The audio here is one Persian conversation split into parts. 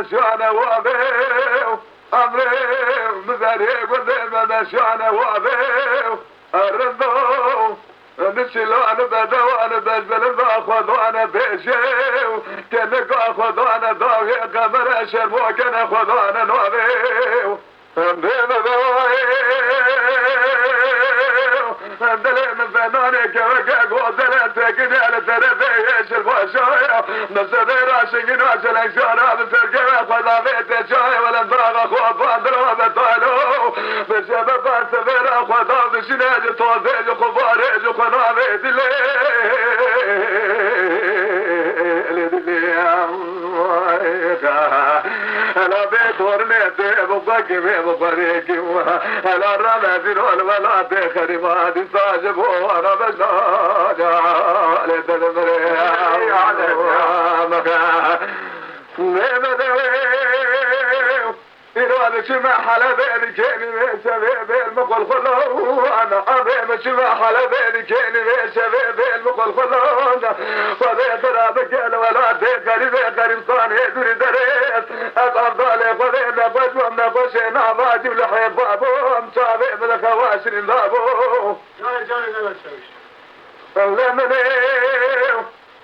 نشانه وابيو أمري مزاري قدام نشانه وابيو الرضو نشيلان بدوان بزبل باخذ وانا بيشيو كنك اخذ وانا ضاوي قمر شربو كن اخذ وانا نوبيو بين دلين فنانك وقاق وزلت كنال تربيش الفاشايا نسدي راشق ناشل انشارة بسرقة خذا بيت شاي ولا ضاغ اخوة فاندروا بطالو بشبه فاسفر اخوة بشناج توزيج خباريج وخنابي دلي أنا بيت ورنيتي ببقي ببريكي أنا رمزي ولا تخري ما دي صاجب وانا بجناجا لتدمري على إيران شمع حلبي كيني شبيبي المقل خلون أنا أبي شمع حلبي كيني شبيبي المقل خلون فذي ترابك ولا تقريب قريب صاني دوري دريس أفضل فذي نبج ونبش نبج لحيب بابهم شابي من الخواشر لابو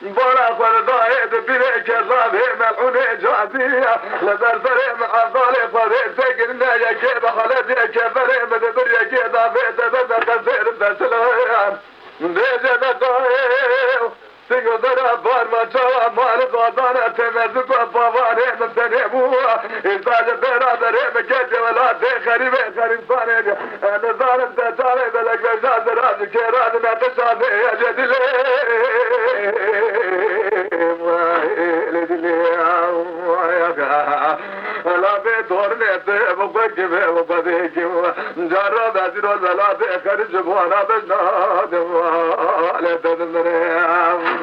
بولا فردايد بيك زابي ملعوني جادية لدر فريم عضالي فريم سيقلنا يا كيب خلدي كفريم دبر يا كيب بيت بدر تزير بسلام ديجة دقايل تقدر أبار ما جوا مال ضادانا تمزق وفواني من تنبوها إنسان برادري مكتي ولا تخريب خريب صاني أنا ظالم تجاري بلك بجاز رازي كيراد ما تشابه يا جدلي لا بيدور نيتي بقى بقديك جرب أزيد ولا بيخرج وانا بجناد لا تدمري